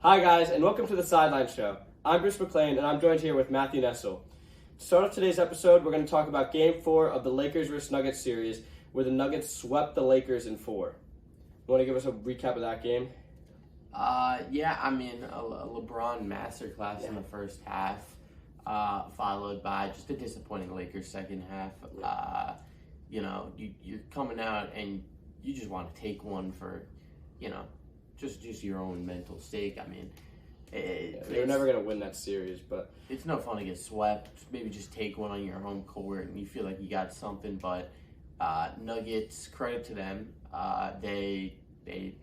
Hi guys, and welcome to the Sideline Show. I'm Bruce McLean, and I'm joined here with Matthew Nessel. To start off today's episode, we're going to talk about Game 4 of the Lakers vs. Nuggets series, where the Nuggets swept the Lakers in 4. You want to give us a recap of that game? A LeBron masterclass in the first half, followed by just a disappointing Lakers second half. You're coming out and you just want to take one for, just your own mental stake. I mean, they're never going to win that series, but it's no fun to get swept. Maybe just take one on your home court and you feel like you got something. But Nuggets, credit to them, they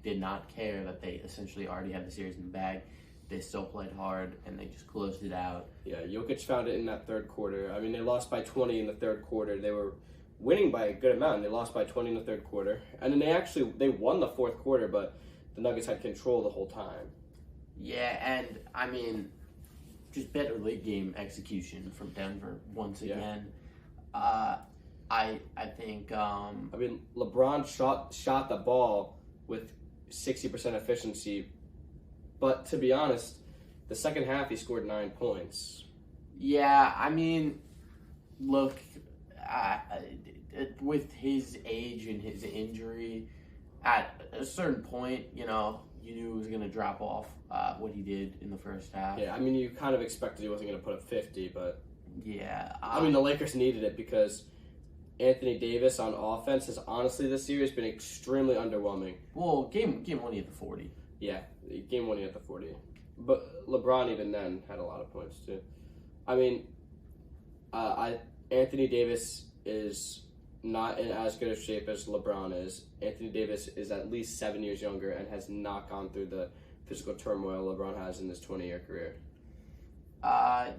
did not care that they essentially already had the series in the bag. They still played hard and they just closed it out. Yeah, Jokic found it in that third quarter. I mean, they lost by 20 in the third quarter. They were winning by a good amount. They lost by 20 in the third quarter, and then they won the fourth quarter, but the Nuggets had control the whole time. Yeah, and I mean, just better late game execution from Denver once again. I think. LeBron shot the ball with 60% efficiency, but to be honest, the second half he scored 9 points. Yeah, I mean, look, with his age and his injury, at a certain point, you knew he was going to drop off what he did in the first half. Yeah, I mean, you kind of expected he wasn't going to put up 50, but... Yeah. the Lakers needed it because Anthony Davis on offense has honestly this year has been extremely underwhelming. Well, game one he had the 40. Yeah, game one he had the 40. But LeBron even then had a lot of points too. I mean, Anthony Davis is not in as good of shape as LeBron is. Anthony Davis is at least 7 years younger and has not gone through the physical turmoil LeBron has in his 20-year career.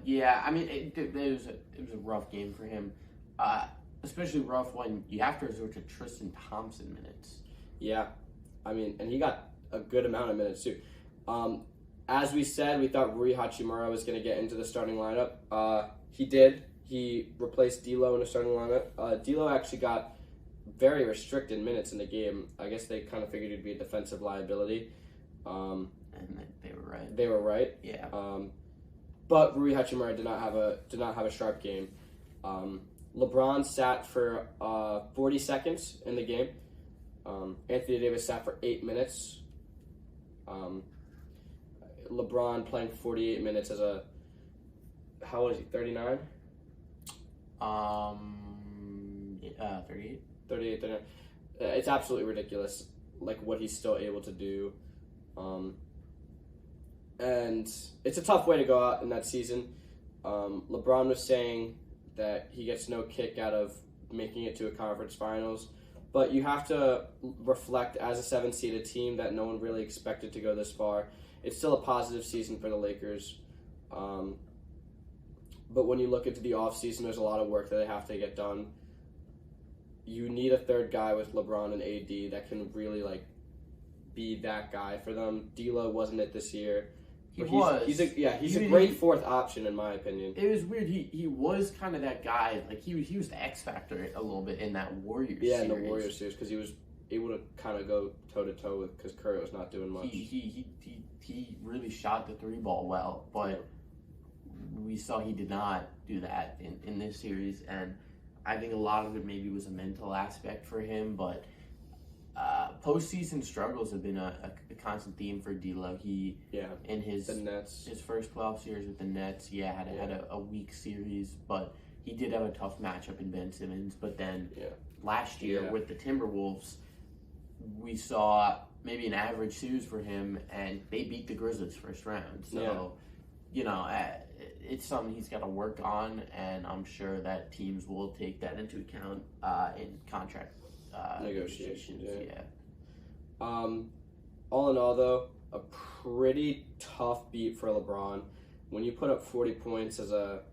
Yeah, I mean, it was a rough game for him. Especially rough when you have to resort to Tristan Thompson minutes. Yeah, I mean, and he got a good amount of minutes too. As we said, we thought Rui Hachimura was going to get into the starting lineup. He did. He replaced D'Lo in the starting lineup. D'Lo actually got very restricted minutes in the game. I guess they kind of figured he'd be a defensive liability. And they were right. They were right. Yeah. But Rui Hachimura did not have a sharp game. LeBron sat for 40 seconds in the game. Anthony Davis sat for 8 minutes. LeBron playing 48 minutes as a, how old is he, 39? 38. 39. It's absolutely ridiculous, like what he's still able to do. And it's a tough way to go out in that season. LeBron was saying that he gets no kick out of making it to a conference finals, but you have to reflect as a 7-seeded team that no one really expected to go this far. It's still a positive season for the Lakers. But when you look into the offseason, there's a lot of work that they have to get done. You need a third guy with LeBron and AD that can really be that guy for them. D'Lo wasn't it this year. He's a great fourth option in my opinion. It was weird. He was kind of that guy. Like he was the X factor a little bit in that Warriors series. Yeah, in the Warriors series because he was able to kind of go toe to toe with because Curry was not doing much. He really shot the 3-ball well, but we saw he did not do that in this series, and I think a lot of it maybe was a mental aspect for him, but postseason struggles have been a constant theme for D'Lo. In his Nets. His first 12 series with the Nets, had a weak series, but he did have a tough matchup in Ben Simmons. But then last year with the Timberwolves, we saw maybe an average series for him, and they beat the Grizzlies first round. So, it's something he's got to work on, and I'm sure that teams will take that into account in contract negotiations. Yeah. All in all, though, a pretty tough beat for LeBron. When you put up 40 points as a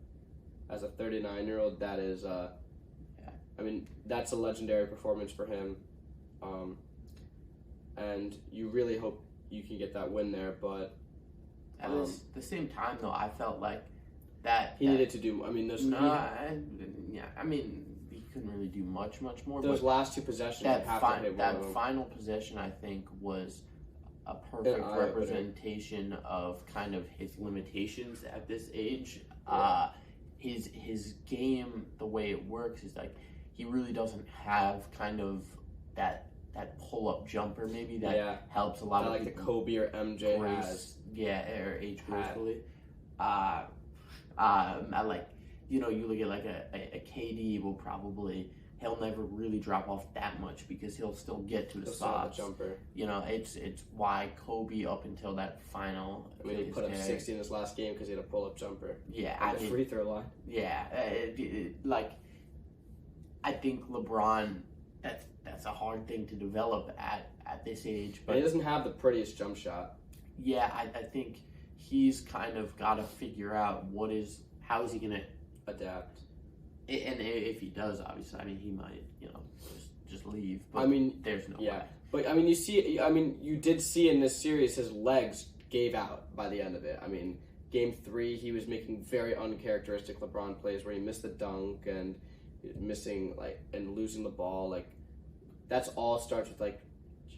39-year-old, that is, that's a legendary performance for him. And you really hope you can get that win there, but at the same time, though, I felt like that he needed to do. He couldn't really do much more. Those last two possessions, that final possession, I think, was a perfect representation of kind of his limitations at this age. Yeah. His game, the way it works, is like he really doesn't have kind of that pull-up jumper maybe that helps a lot of like people. the Kobe or MJ has. Yeah, or age gracefully. I like, you look at like a KD will probably, he'll never really drop off that much because he'll still get to the spots. Jumper. It's why Kobe up until that final. I mean, he put up 60 in his last game because he had a pull-up jumper. Yeah, at the free throw line. Yeah, I think LeBron, that's a hard thing to develop at this age. But he doesn't have the prettiest jump shot. Yeah, I think he's kind of got to figure out how is he going to adapt. And if he does, obviously, I mean, he might, just leave. But I mean, there's no way. But I mean, you did see in this series his legs gave out by the end of it. I mean, Game 3, he was making very uncharacteristic LeBron plays where he missed the dunk and missing and losing the ball. That's all starts with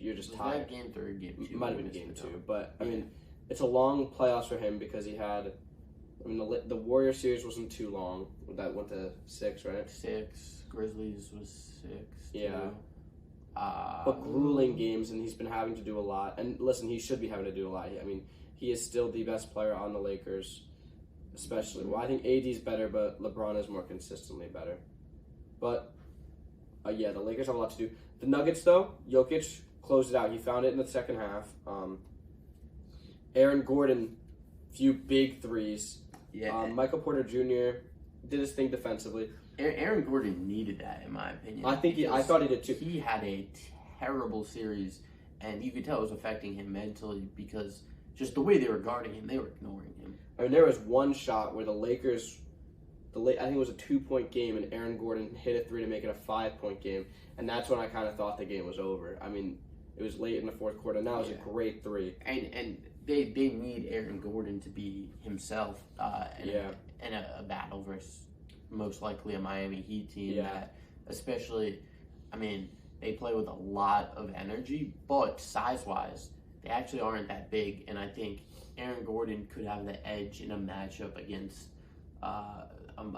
you're just tired. That Game 3 or Game 2? Might have been Game 2, but I mean, it's a long playoffs for him because he had. I mean, the Warrior series wasn't too long. That went to 6, right? 6. Grizzlies was 6. Yeah. Too. But grueling games, and he's been having to do a lot. And listen, he should be having to do a lot. I mean, he is still the best player on the Lakers, especially. Well, I think AD's better, but LeBron is more consistently better. But, the Lakers have a lot to do. The Nuggets, though, Jokic closed it out. He found it in the second half. Aaron Gordon, few big threes. Yeah. Michael Porter Jr. did his thing defensively. Aaron Gordon needed that, in my opinion. I thought he did too. He had a terrible series, and you could tell it was affecting him mentally because just the way they were guarding him, they were ignoring him. I mean, there was one shot where the Lakers, I think it was a 2-point game, and Aaron Gordon hit a 3 to make it a 5-point game, and that's when I kind of thought the game was over. I mean, it was late in the fourth quarter, and that was a great 3. And they need Aaron Gordon to be himself in a battle versus most likely a Miami Heat team that, especially, I mean, they play with a lot of energy, but size-wise, they actually aren't that big, and I think Aaron Gordon could have the edge in a matchup against a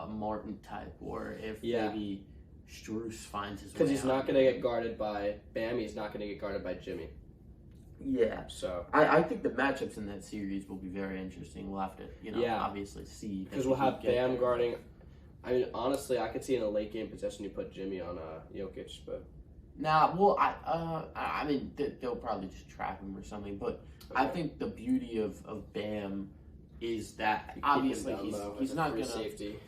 Martin type, or if maybe Strus finds his way. Because he's not going to get guarded by Bam, he's not going to get guarded by Jimmy. Yeah. So I think the matchups in that series will be very interesting. We'll have to, obviously see. Because we'll have Bam guarding. I mean, honestly, I could see in a late game possession you put Jimmy on Jokic, but. Nah, well, I mean, they'll probably just trap him or something. But I think the beauty of Bam is that obviously he's not gonna. Safety.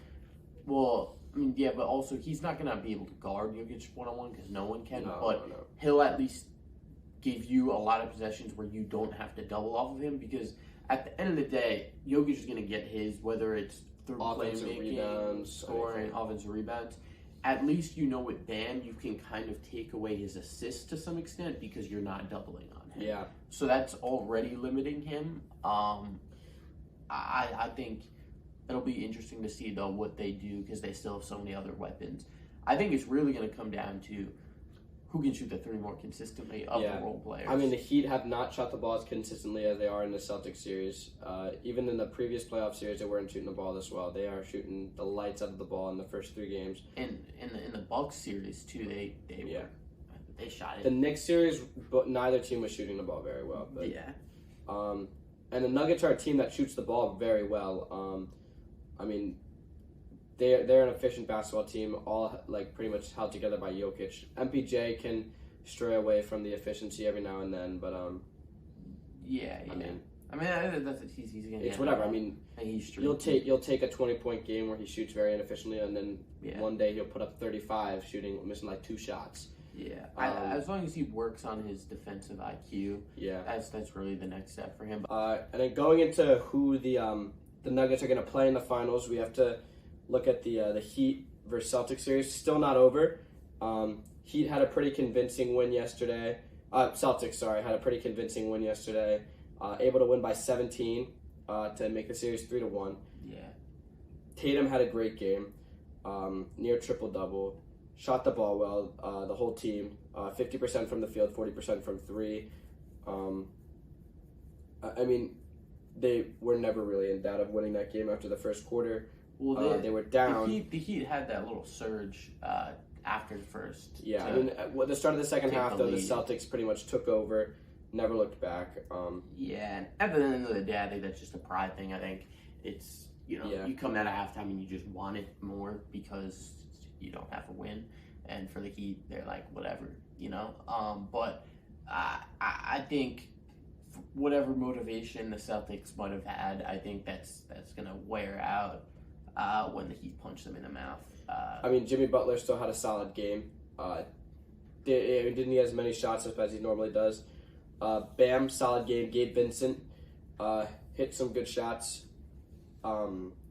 Well, I mean, yeah, but also he's not gonna be able to guard Jokic one-on-one because no one can. No. He'll at least give you a lot of possessions where you don't have to double off of him because at the end of the day, Jokic is gonna get his, whether it's through playmaking, scoring, offensive rebounds. At least with Bam, you can kind of take away his assists to some extent because you're not doubling on him. Yeah. So that's already limiting him. I think it'll be interesting to see, though, what they do because they still have so many other weapons. I think it's really going to come down to who can shoot the 3 more consistently of the role players. I mean, the Heat have not shot the ball as consistently as they are in the Celtics series. Even in the previous playoff series, they weren't shooting the ball this well. They are shooting the lights out of the ball in the first 3 games. And in the Bucks series, too, they shot it. The Knicks series, but neither team was shooting the ball very well. But, and the Nuggets are a team that shoots the ball very well. I mean, they're an efficient basketball team, all pretty much held together by Jokic. MPJ can stray away from the efficiency every now and then, but I mean, that's he's gonna. It's whatever. I mean, you'll take a 20-point game where he shoots very inefficiently, and then one day he'll put up 35, missing 2 shots. Yeah, as long as he works on his defensive IQ, that's really the next step for him. And then going into who the Nuggets are going to play in the finals, we have to look at the Heat versus Celtics series. Still not over. Heat had a pretty convincing win yesterday. Celtics, had a pretty convincing win yesterday. Able to win by 17 to make the series 3-1. Yeah. Tatum had a great game. Near triple-double. Shot the ball well, the whole team. 50% from the field, 40% from 3. I mean, they were never really in doubt of winning that game after the first quarter. Well, they were down. The Heat had that little surge after the first. Yeah, I mean, at the start of the second half, though, the Celtics pretty much took over, never looked back. Yeah, and at the end of the day, I think that's just a pride thing. I think it's, you come out of halftime and you just want it more because you don't have a win. And for the Heat, they're like, whatever, But I think whatever motivation the Celtics might have had, I think that's going to wear out when the Heat punch them in the mouth. I mean, Jimmy Butler still had a solid game. Didn't he have as many shots as he normally does? Bam, solid game. Gabe Vincent hit some good shots.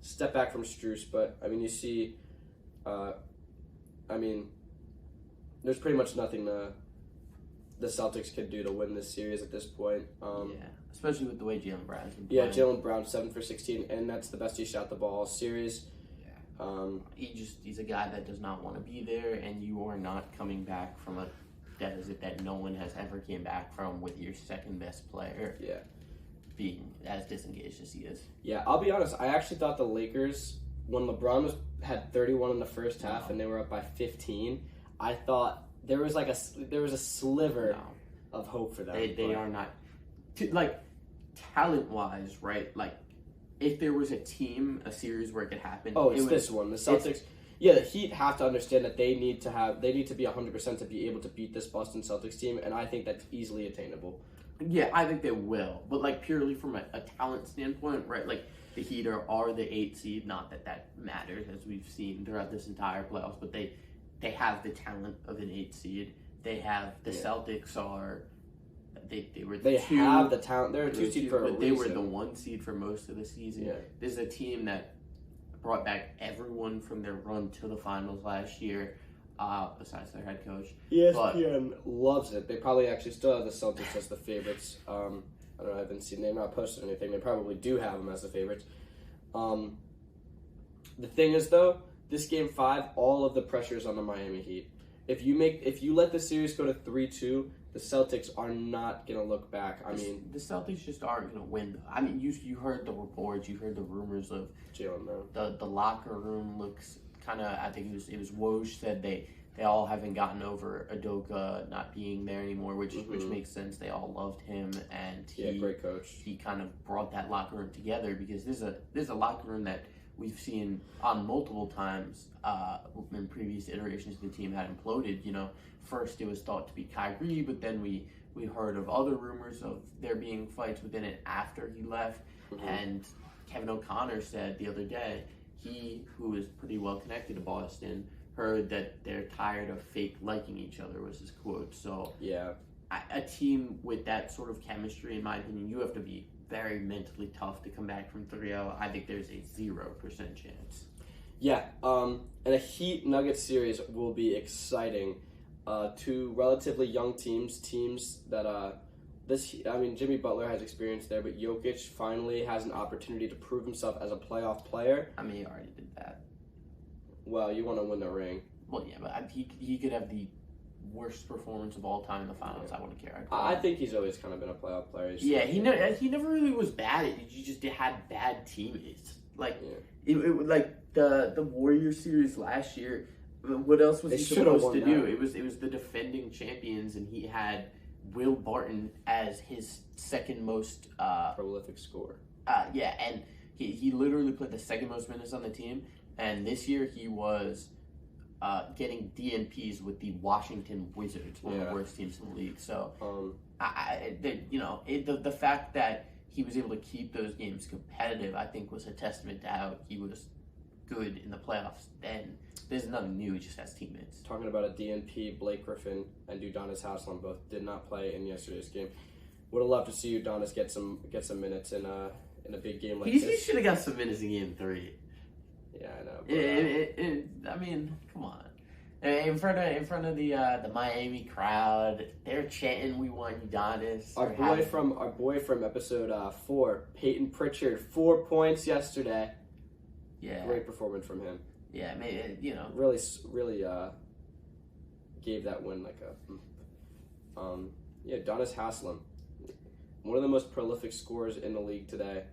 Step back from Strus, but I mean, you see, there's pretty much nothing the Celtics can do to win this series at this point. Especially with the way Jaylen Brown's been playing. Yeah, Jaylen Brown 7 for 16, and that's the best he shot the ball all series. He's a guy that does not want to be there, and you are not coming back from a deficit that no one has ever came back from with your second best player. Yeah. Being as disengaged as he is. Yeah, I'll be honest. I actually thought the Lakers, when LeBron had 31 in the first half and they were up by 15, I thought there was a sliver of hope for them. They are not talent wise, right? Like if there was a series where it could happen. Oh, it's this one. The Celtics. Yeah, the Heat have to understand that they need to be 100% to be able to beat this Boston Celtics team, and I think that's easily attainable. Yeah, I think they will, but purely from a talent standpoint, right? Like the Heat are the 8th seed. Not that matters, as we've seen throughout this entire playoffs, but they have the talent of an 8th seed. They have the Celtics are. They have the talent. They're a 2 seed for a reason. They were the 1 seed for most of the season. Yeah. This is a team that brought back everyone from their run to the finals last year, besides their head coach. ESPN loves it. They probably actually still have the Celtics as the favorites. I don't know. I haven't seen them not posted anything. They probably do have them as the favorites. The thing is, though, this game 5, all of the pressure is on the Miami Heat. If you let the series go to 3-2, the Celtics are not going to look back. I mean, the Celtics just aren't going to win. I mean, you heard the reports, you heard the rumors of Jaylen Brown. The locker room looks kind of. I think it was Woj said they all haven't gotten over Udoka not being there anymore, which makes sense. They all loved him, and great coach. He kind of brought that locker room together because there's a locker room that we've seen on multiple times in previous iterations the team had imploded. First it was thought to be Kyrie, but then we heard of other rumors of there being fights within it after he left. And Kevin O'Connor said the other day, he, who is pretty well connected to Boston, heard that they're tired of fake liking each other, was his quote. So yeah, a team with that sort of chemistry, in my opinion, you have to be very mentally tough to come back from 3-0. I think there's a 0% chance. Yeah, and a Heat Nuggets series will be exciting. 2 relatively young teams that Jimmy Butler has experience there, but Jokic finally has an opportunity to prove himself as a playoff player. I mean, he already did that. Well, you want to win the ring. Well, yeah, but he could have the worst performance of all time in the finals. I wouldn't care. I think he's always kind of been a playoff player. He never really was bad. He just had bad teammates. The Warriors series last year. What else was he supposed to do? It was the defending champions, and he had Will Barton as his second most prolific scorer. And he literally played the second most minutes on the team. And this year he was getting DNPs with the Washington Wizards, one of the worst teams in the league. So, the fact that he was able to keep those games competitive, I think, was a testament to how he was good in the playoffs. And there's nothing new; he just has teammates. Talking about a DNP, Blake Griffin and Udonis Haslem both did not play in yesterday's game. Would have loved to see Udonis get some minutes in a big game like this. He should have got some minutes in Game 3. Yeah, I know. But, I mean, come on. In front of the Miami crowd, they're chanting, "We want Udonis." Our boy from episode 4, Peyton Pritchard, 4 points yesterday. Yeah, great performance from him. Yeah, I mean, really gave that win Udonis Haslem. one of the most prolific scorers in the league today.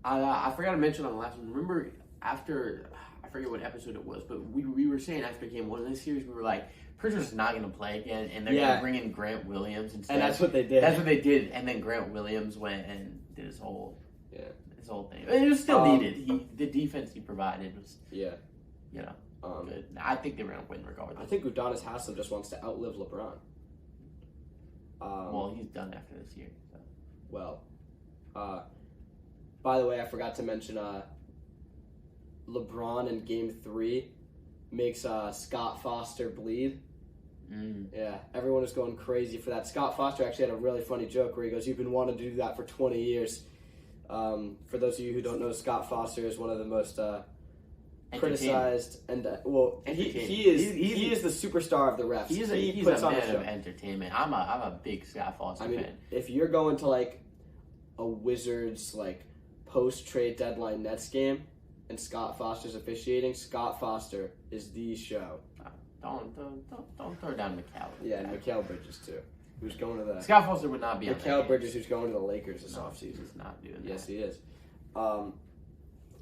I forgot to mention on the last one. Remember after, I forget what episode it was, but we were saying after game 1 of this series, we were like, Pritchard's not going to play again, and they're going to bring in Grant Williams instead. And that's what they did. That's what they did, and then Grant Williams went and did his whole thing. It was still needed. The defense he provided was, good. I think they were going to win regardless. I think Udonis Haslem just wants to outlive LeBron. Well, he's done after this year. So. Well, by the way, I forgot to mention LeBron in Game 3 makes Scott Foster bleed. Yeah, everyone is going crazy for that. Scott Foster actually had a really funny joke where he goes, "You've been wanting to do that for 20 years." For those of you who don't know, Scott Foster is one of the most criticized and he is the superstar of the refs. He's a man of entertainment. I'm a big Scott Foster fan. If you're going to like a Wizards like post trade deadline Nets game and Scott Foster's officiating, Scott Foster is the show. Don't throw down Mikal. Yeah, and Mikal Bridges too. Who's going to the Scott Foster would not be on Mikal Bridges, who's going to the Lakers this offseason. He's not doing that. Yes, he is.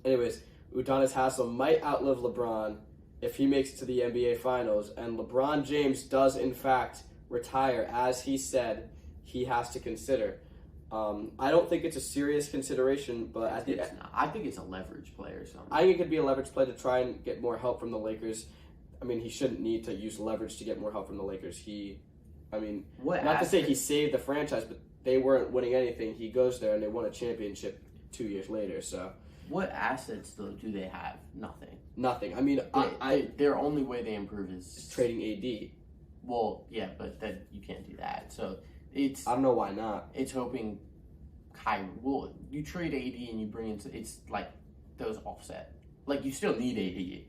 Anyways, Udonis Haslem might outlive LeBron if he makes it to the NBA Finals, and LeBron James does in fact retire, as he said he has to consider. I don't think it's a serious consideration, but I think it's a leverage play or something. I think it could be a leverage play to try and get more help from the Lakers. I mean, he shouldn't need to use leverage to get more help from the Lakers. Not to say he saved the franchise, but they weren't winning anything. He goes there and they won a championship 2 years later. So, what assets though do they have? Nothing. I mean, their only way they improve is trading AD. Well, yeah, but then you can't do that. So I don't know why not. It's hoping Kyrie. Well, you trade AD and you bring in. It's like those offset. Like you still need AD.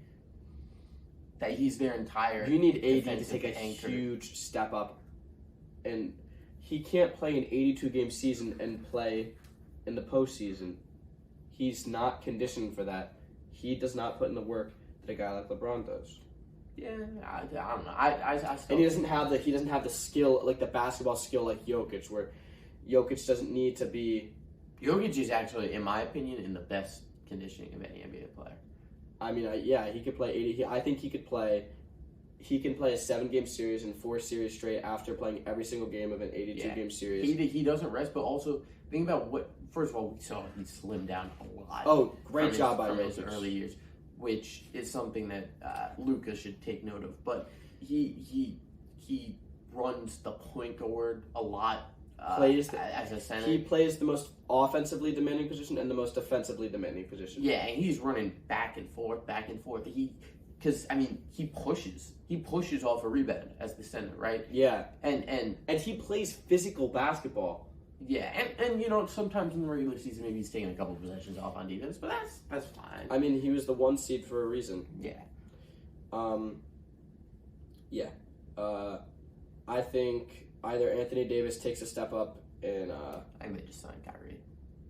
That he's their entire. You need AD to take a anchor. Huge step up, and he can't play an 82-game season and play in the postseason. He's not conditioned for that. He does not put in the work that a guy like LeBron does. Yeah, I don't know. I still and he doesn't have the skill, like the basketball skill, like Jokic, where Jokic doesn't need to be. Jokic is actually, in my opinion, in the best conditioning of any NBA player. I mean, he could play 80. I think he could play. He can play a 7-game series and 4 series straight after playing every single game of an 82-game series. He doesn't rest, but also think about what. First of all, we saw he slimmed down a lot. Oh, great job by from his Jokic. Early years, which is something that Luka should take note of. But he runs the point guard a lot. As a center. He plays the most offensively demanding position and the most defensively demanding position. Yeah, and he's running back and forth. Because he pushes off a rebound as the center, right? Yeah, and he plays physical basketball. Yeah, and sometimes in the regular season maybe he's taking a couple of possessions off on defense, but that's fine. I mean, he was the 1 seed for a reason. Yeah. I think either Anthony Davis takes a step up and I think they just signed Kyrie.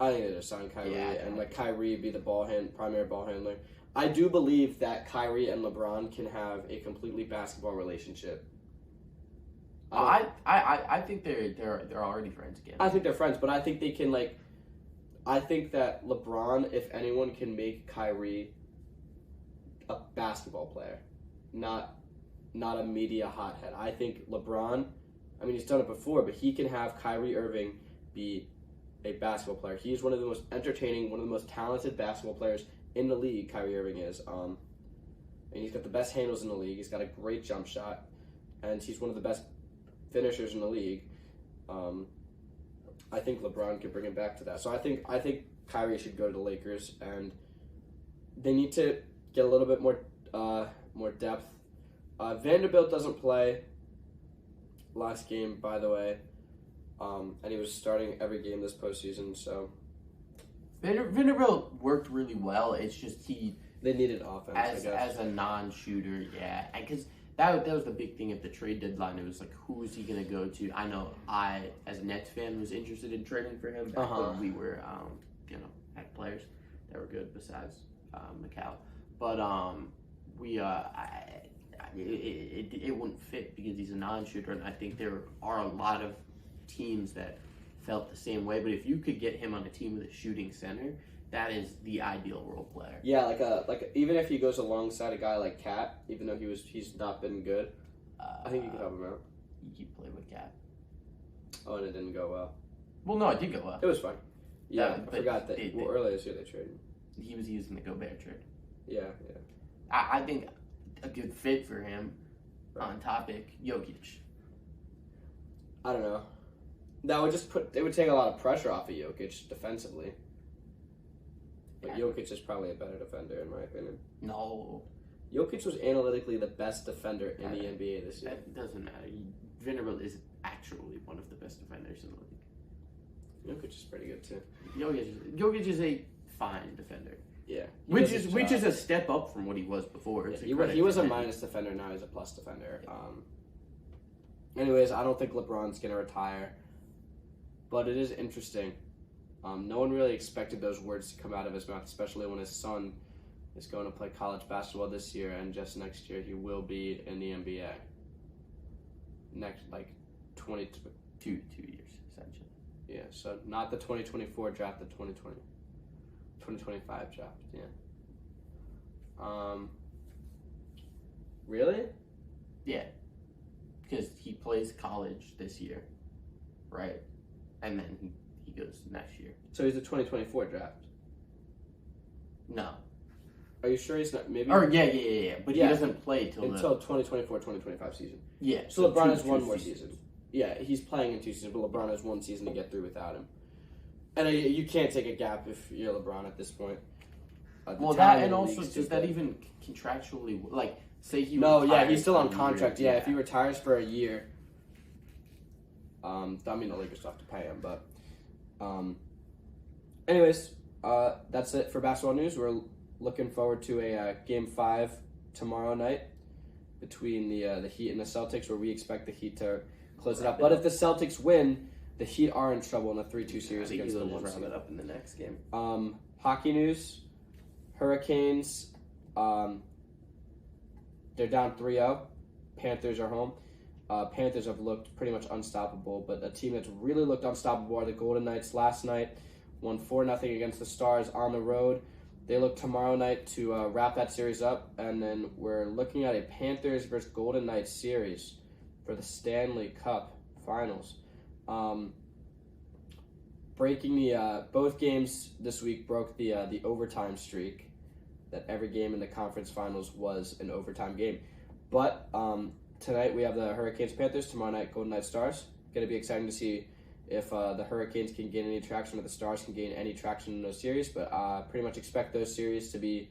I think they just signed Kyrie and let Kyrie be the primary ball handler. I do believe that Kyrie and LeBron can have a completely basketball relationship. I think they're already friends again. I think they're friends, but I think they can I think that LeBron, if anyone, can make Kyrie a basketball player, not a media hothead. I think LeBron, I mean, he's done it before, but he can have Kyrie Irving be a basketball player. He's one of the most entertaining, one of the most talented basketball players in the league. Kyrie Irving is, and he's got the best handles in the league. He's got a great jump shot, and he's one of the best finishers in the league. I think LeBron could bring him back to that. So I think Kyrie should go to the Lakers, and they need to get a little bit more depth. Vanderbilt doesn't play last game, by the way, and he was starting every game this postseason. So Vanderbilt worked really well. It's just they needed offense as a non-shooter, yeah, because. That was the big thing at the trade deadline. It was like, who is he going to go to? I know I, as a Nets fan, was interested in trading for him back when we were, had players that were good besides Mikal. But it wouldn't fit because he's a non-shooter, and I think there are a lot of teams that felt the same way. But if you could get him on a team with a shooting center, that is the ideal role player. Yeah, even if he goes alongside a guy like Cat, even though he's not been good, I think you could help him out. You played with Cat. Oh, and it didn't go well. Well, no, it did go well. It was fine. Yeah, I forgot that. Earlier this year they traded. He was using the Gobert trade. Yeah. I think a good fit for him, on topic, Jokic. I don't know. That would it would take a lot of pressure off of Jokic defensively. But Jokic is probably a better defender, in my opinion. No. Jokic was analytically the best defender in the NBA this year. That doesn't matter. Vanderbilt is actually one of the best defenders in the league. Jokic is pretty good, too. Jokic is a fine defender. Yeah. Which is a step up from what he was before. Yeah, he was a minus defender, now he's a plus defender. Yeah. Anyways, I don't think LeBron's going to retire. But it is interesting. No one really expected those words to come out of his mouth, especially when his son is going to play college basketball this year, and just next year he will be in the NBA. Next, 2 years, essentially. Yeah, so not the 2024 draft, the 2025 draft, yeah. Really? Yeah. Because he plays college this year, right? And then he goes next year. So he's the 2024 draft? No. Are you sure he's not? Maybe. Or yeah. But he doesn't play until 2024-2025 season. Yeah. So LeBron has one more season. Yeah, he's playing in 2 seasons, but LeBron has 1 season to get through without him. And you can't take a gap if you're LeBron at this point. Well, that and also does that even contractually say he? No, yeah, he's still on contract. Yeah, if he retires for a year. I mean, the Lakers still have to pay him, but anyways, that's it for basketball news. We're looking forward to a Game 5 tomorrow night between the Heat and the Celtics, where we expect the Heat to close it up. But if the Celtics win, the Heat are in trouble in a 3-2 series against the one seed. Round it up in the next game. Hockey news: Hurricanes. They're down 3-0. Panthers are home. Panthers have looked pretty much unstoppable, but a team that's really looked unstoppable are the Golden Knights. Last night, won 4-0 against the Stars on the road. They look tomorrow night to wrap that series up, and then we're looking at a Panthers versus Golden Knights series for the Stanley Cup Finals. Breaking the both games this week broke the overtime streak that every game in the conference finals was an overtime game, but tonight we have the Hurricanes Panthers. Tomorrow night Golden Knights Stars. Going to be exciting to see if the Hurricanes can gain any traction or the Stars can gain any traction in those series. But pretty much expect those series to be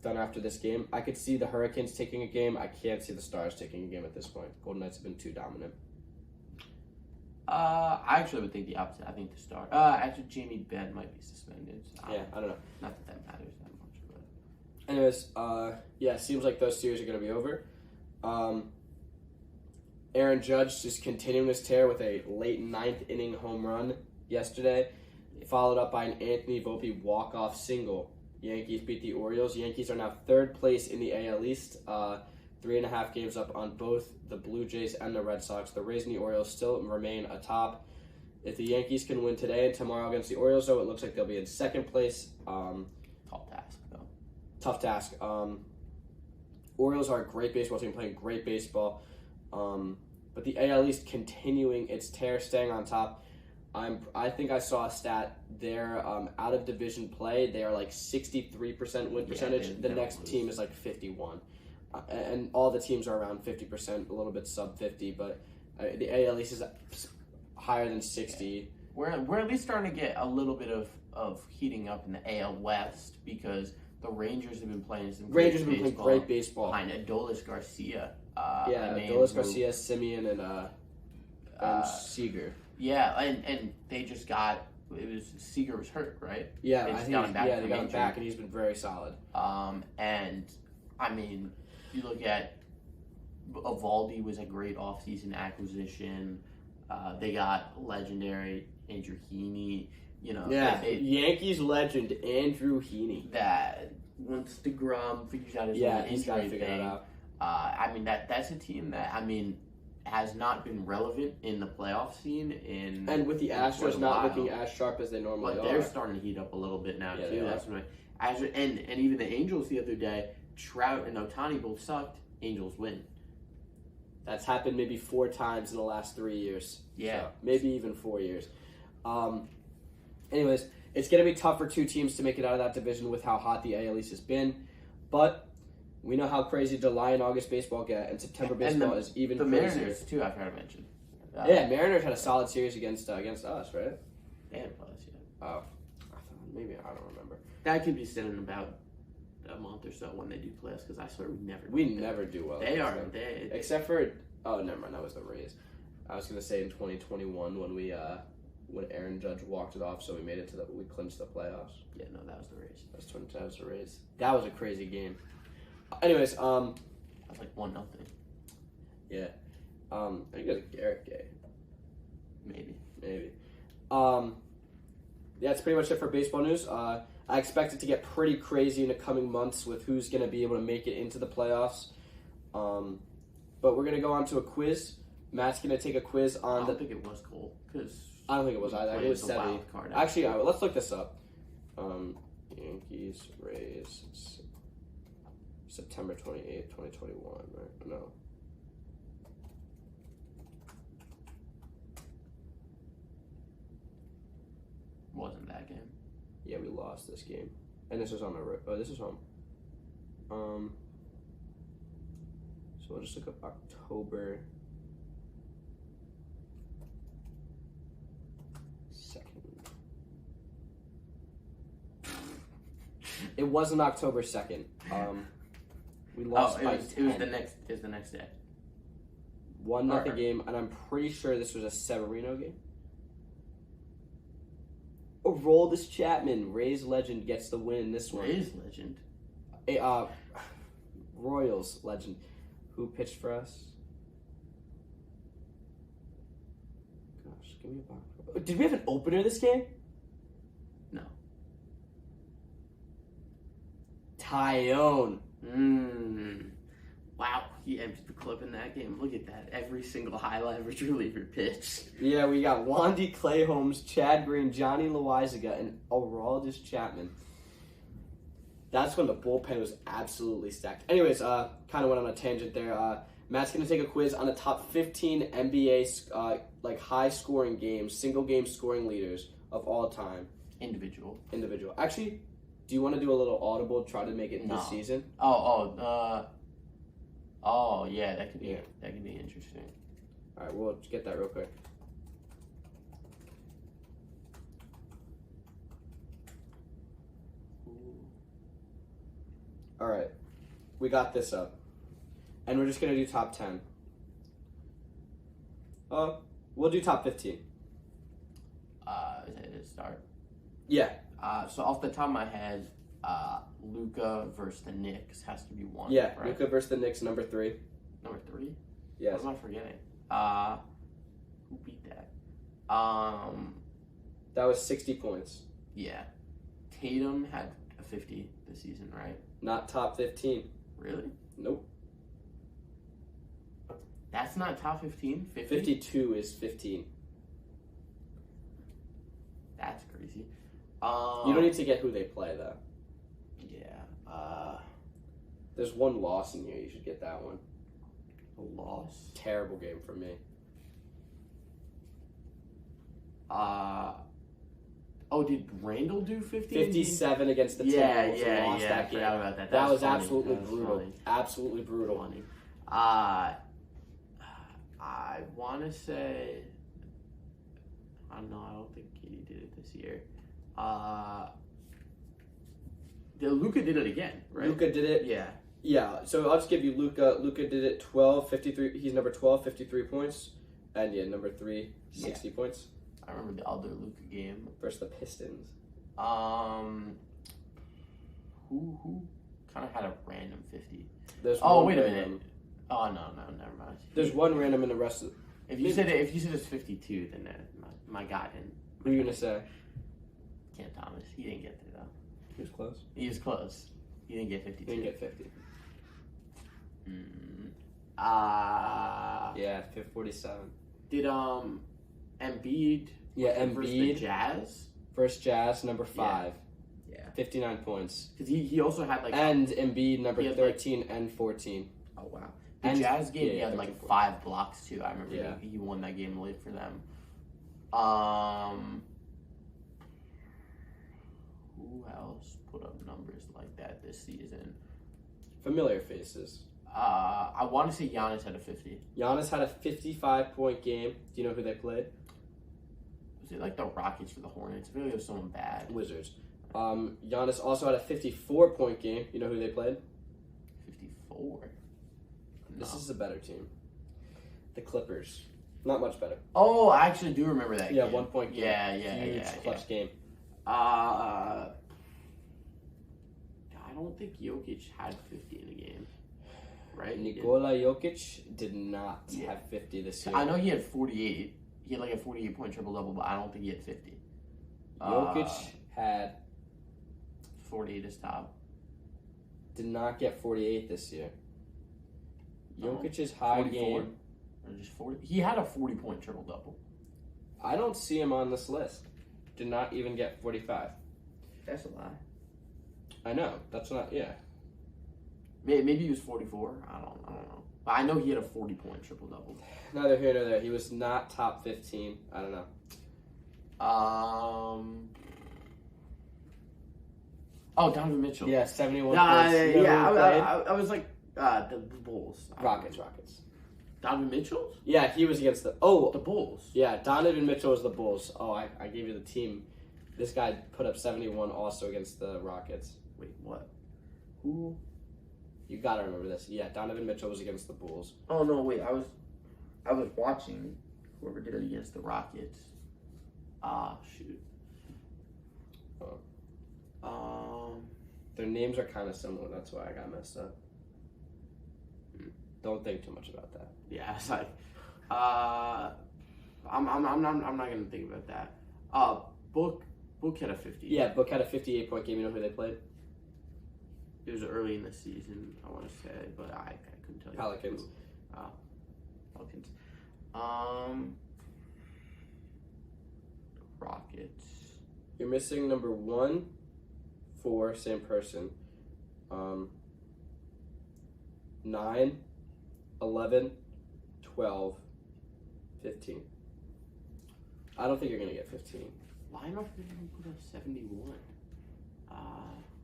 done after this game. I could see the Hurricanes taking a game. I can't see the Stars taking a game at this point. Golden Knights have been too dominant. I actually would think the opposite. I think the Stars. Actually, Jamie Benn might be suspended. So I don't know. Not that matters that much. But anyways, seems like those series are going to be over. Aaron Judge just continuing his tear with a late 9th inning home run yesterday, followed up by an Anthony Volpe walk-off single. Yankees beat the Orioles. Yankees are now 3rd place in the AL East, 3.5 games up on both the Blue Jays and the Red Sox. The Rays and the Orioles still remain atop. If the Yankees can win today and tomorrow against the Orioles, though, it looks like they'll be in 2nd place. Tough task, though. Tough task. Orioles are a great baseball team, playing great baseball. But the AL East continuing its tear, staying on top. I think I saw a stat. They're out of division play. They are 63% win percentage. The next team is 51, and all the teams are around 50%, a little bit sub 50. But the AL East is higher than 60. Yeah. We're at least starting to get a little bit of heating up in the AL West because the Rangers have been playing some great baseball behind Adolis Garcia. Adolis Garcia, Simeon, and Seager. Yeah, and they just got Seager was hurt, right? Yeah, they got him back, and he's been very solid. And I mean, you look at Evaldi was a great offseason acquisition. They got legendary Andrew Heaney. Yankees legend Andrew Heaney. That once DeGrom figures out his he's got to figure it out. I mean that's a team that has not been relevant in the playoff scene and with the Astros not looking as sharp as they normally are. But they're starting to heat up a little bit now too. That's what and even the Angels the other day, Trout and Ohtani both sucked. Angels win. That's happened maybe 4 times in the last 3 years. Yeah. So maybe even 4 years. Anyways, it's going to be tough for 2 teams to make it out of that division with how hot the AL East has been. But we know how crazy July and August baseball get, and September baseball is even crazier. The Mariners, too, I've heard mention. Mariners had a solid series against us, right? They didn't play us yet. Oh. Maybe, I don't remember. That could be said in about a month or so when they do play us, because I swear we never do well. They are. Except for, never mind, that was the Rays. I was going to say in 2021 when Aaron Judge walked it off, so we clinched the playoffs. Yeah, no, that was the Rays. That was the Rays. That was a crazy game. Anyways, that was like 1-0. Yeah. I think it was Garrett Gay. Maybe. Yeah, that's pretty much it for baseball news. I expect it to get pretty crazy in the coming months with who's going to be able to make it into the playoffs. But we're going to go on to a quiz. Matt's going to take a quiz on I don't think it was Cole, because I don't think it was either. It was 70. Actually, let's look this up. Yankees, Rays, September 28th, 2021, right? No. Wasn't that game? Yeah, we lost this game. And this was on the road. Oh, this is home. So we'll just look up October 2nd. It wasn't October 2nd. We lost by 10. It was the next day. 1-0 game, and I'm pretty sure this was a Severino game. Aroldis Chapman, Rays legend, gets the win in this one. Rays legend? Royals legend. Who pitched for us? Gosh, give me a box. Did we have an opener this game? No. Tyone. Wow, he emptied the clip in that game. Look at that. Every single high leverage reliever pitch. Yeah, we got Wandy Clayholmes, Chad Green, Johnny Loizaga, and Aroldis Chapman. That's when the bullpen was absolutely stacked. Anyways, kind of went on a tangent there. Matt's going to take a quiz on the top 15 NBA high-scoring games, single-game scoring leaders of all time. Individual. Actually, do you want to do a little audible, try to make it this season? Oh, yeah, that could be interesting. All right, we'll get that real quick. All right, we got this up, and we're just gonna do top 10. We'll do top 15. Is it a start? Yeah. So off the top of my head, Luka versus the Knicks has to be one. Yeah, right? Luka versus the Knicks, number 3. Number 3? Yes. What am I forgetting? Who beat that? That was 60 points. Yeah. Tatum had a 50 this season, right? Not top 15. Really? Nope. That's not top 15? 50? 52 is 15. That's crazy. You don't need to get who they play, though. Yeah. There's one loss in here. You should get that one. A loss? Terrible game for me. Did Randall do 50? 57 against the Timberwolves. Yeah. Lost that game. Forgot about that. That was funny. absolutely That was brutal. funny. Absolutely brutal. Funny. I want to say, I don't know. I don't think Katie did it this year. Luka did it again, right? Luka did it. Yeah. Yeah. So I'll just give you Luka. Luka did it 12, 53. He's number 12, 53 points. And yeah, number 3, 60 points. I remember the other Luka game versus the Pistons. Who kind of had a random 50? There's wait a minute. Oh no, never mind. There's one random in the rest of. If you said it's 52, then my guy didn't. Who are you gonna say? Cam Thomas. He didn't get there though. He was close. He was close. He didn't get 52. He didn't get 50. Yeah, 47. Did Embiid? Yeah, versus Embiid. The Jazz. First Jazz, number 5. Yeah. 59 points. Because he also had like. And Embiid, number he had, 13 and 14. Oh wow. The Jazz game, he had like 13, 5 blocks too. I remember Yeah. he won that game late for them. Who else put up numbers like that this season? Familiar faces. I want to say Giannis had a 50. Giannis had a 55-point game. Do you know who they played? Was it like the Rockets or the Hornets? I feel like it was someone bad. Wizards. Giannis also had a 54-point game. You know who they played? 54. This is a better team. The Clippers. Not much better. Oh, I actually do remember that. Yeah, game. 1 point game. Yeah. Clutch game. I don't think Jokic had 50 in a game. Right? Nikola Jokic did not have 50 this year. I know he had 48. He had like a 48-point triple-double, but I don't think he had 50. Jokic had 48 is top. Did not get 48 this year. Jokic's high 44? game. Or just 40? He had a 40-point triple-double. I don't see him on this list. Did not even get 45. That's a lie. I know. That's not. Yeah. Maybe he was 44. I don't know. But I know he had a 40-point triple-double. Neither here nor there. He was not top 15. I don't know. Oh, Donovan Mitchell. Yeah, 71 I points. was like the Bulls. Rockets. Donovan Mitchell? Yeah, he was against the Bulls. Yeah, Donovan Mitchell was the Bulls. Oh, I gave you the team. This guy put up 71 also against the Rockets. Wait, what? Who? You gotta remember this. Yeah, Donovan Mitchell was against the Bulls. Oh no, wait. I was watching whoever did it against the Rockets. Shoot. Their names are kind of similar. That's why I got messed up. Don't think too much about that. Yeah, it's like, I'm not gonna think about that. Book had a 50. Yeah, Book had a 58-point game. You know who they played? It was early in the season, I want to say, but I couldn't tell you. Pelicans. Pelicans. Rockets. You're missing number 1, 4, same person. 9, 11, 12, 15. I don't think you're going to get 15. Why am I forgetting to put up 71?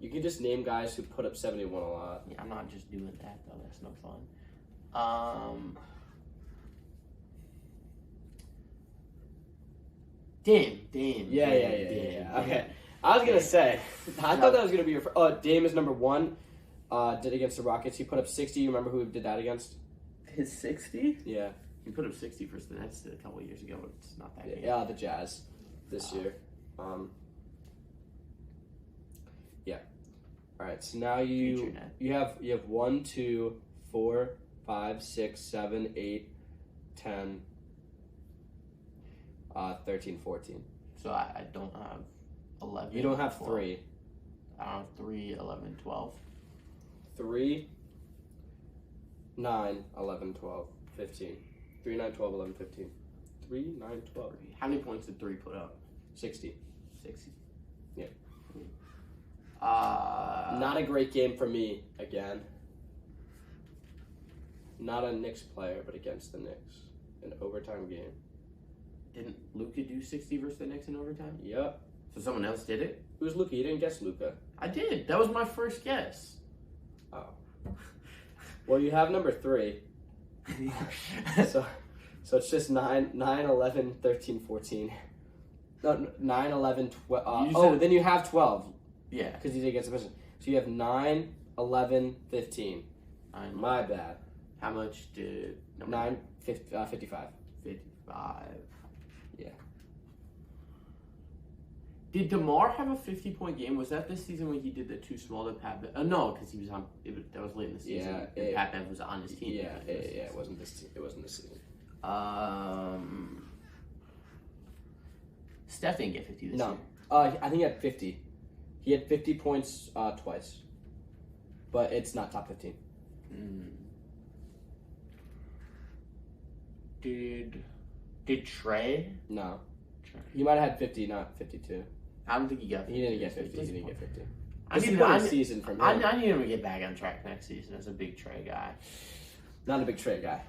You can just name guys who put up 71 a lot. Yeah, I'm not just doing that, though. That's no fun. Dame. Yeah. Okay. I was going to say, I thought that was going to be your... Dame is number 1. Did against the Rockets. He put up 60. You remember who did that against? His 60? Yeah. He put up 60 versus the Nets a couple of years ago, but it's not that game. Yeah, the Jazz this year. Yeah. All right. So now you have 1, 2, 4, 5, 6, 7, 8, 10, 13, 14. So I don't have 11. You don't have 12. 3. I don't have 3, 11, 12. 3, 9, 11, 12, 15. 3, 9, 12, 11, 15. 3, 9, 12. How many points did 3 put up? 60. 60. Yeah. Not Not a great game for me, again. Not a Knicks player, but against the Knicks. An overtime game. Didn't Luka do 60 versus the Knicks in overtime? Yep. So someone else did it? Who's Luka? You didn't guess Luka. I did. That was my first guess. Oh. Well, you have number 3. So it's just 9, 11, 13, 14. No, 9, 11, 12. Then you have 12. Yeah. Because you did get the person. So you have 9, 11, 15. My bad. How much did... 9, 55. 55. Yeah. Did DeMar have a 50-point game? Was that this season when he did the too small to Pat Bev? No, because he was on... that was late in the season. Yeah. And Pat Bev was on his team. Yeah. It wasn't this season. Steph didn't get 50 this year. No. I think he had 50. He had 50 points twice. But it's not top 15. Did Trey? No. Trey. He might have had 50, not 52. I don't think he got 50. He didn't get 50. He didn't get 50. I Disappointing season from him. I need him to get back on track next season as a big Trey guy. Not a big Trey guy.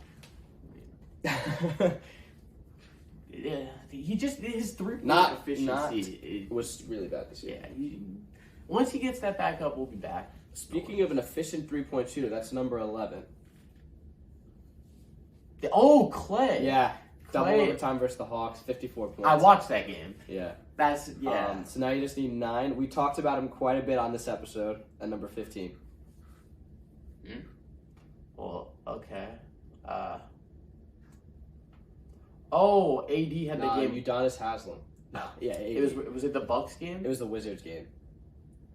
Yeah, he just his 3-point efficiency was really bad this year. Yeah, once he gets that back up, we'll be back. Speaking of an efficient 3-point shooter, that's number 11. Clay. Yeah, double overtime versus the Hawks, 54 points. I watched that game. Yeah. So now you just need 9. We talked about him quite a bit on this episode at number 15. Well, okay. AD had the game. Udonis Haslem. No. Yeah, AD. Was it the Bucks game? It was the Wizards game.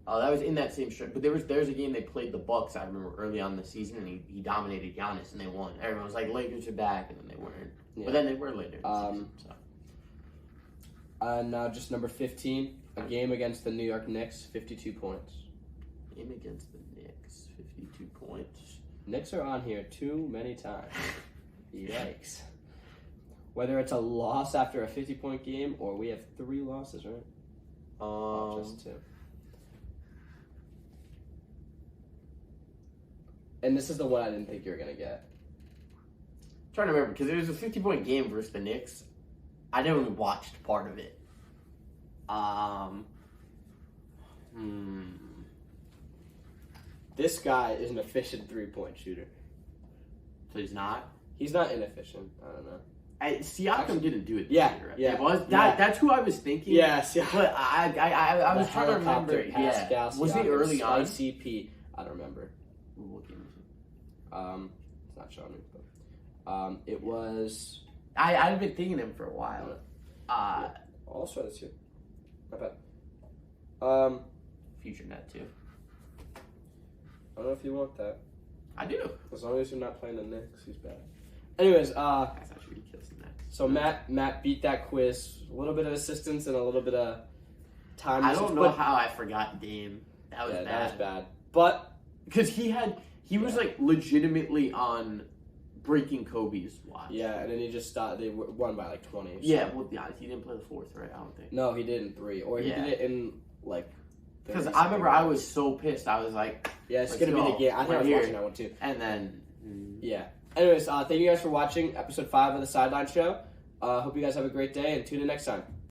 Oh, that was in that same stretch. But there's a game they played the Bucks, I remember, early on in the season, and he dominated Giannis, and they won. Everyone was like, Lakers are back, and then they weren't. Yeah. But then they were later in the season. So. Now just number 15, a game against the New York Knicks, 52 points. Game against the Knicks, 52 points. Knicks are on here too many times. Yikes. Whether it's a loss after a 50-point game, or we have 3 losses, right? Just 2. And this is the one I didn't think you were going to get. I'm trying to remember, because it was a 50-point game versus the Knicks. I never even watched part of it. This guy is an efficient 3-point shooter. So he's not? He's not inefficient. I don't know. Siakam didn't do it. Yeah. It was that's who I was thinking. Yes, But I was trying to remember. Pascal, was he early on? CP. I don't remember. What game was it? It's not showing me. But, it was. I've been thinking him for a while. I'll show this here. My bad. Future net too. I don't know if you want that. I do. As long as you're not playing the Knicks, he's bad. Anyways, that's actually kills the Knicks. So Matt beat that quiz. A little bit of assistance and a little bit of time. I don't know how I forgot Dame. That was bad. That was bad. But because he was like legitimately on breaking Kobe's watch. Yeah, and then he just stopped. They won by like 20. Yeah, well, he didn't play the 4th, right? I don't think. No, he did in 3, or he did it in like. Because I remember I was so pissed. I was like, "Yeah, it's gonna be the game." I think I was watching that one too. And then, yeah. Anyways, thank you guys for watching episode 5 of the Sideline Show. Hope you guys have a great day and tune in next time.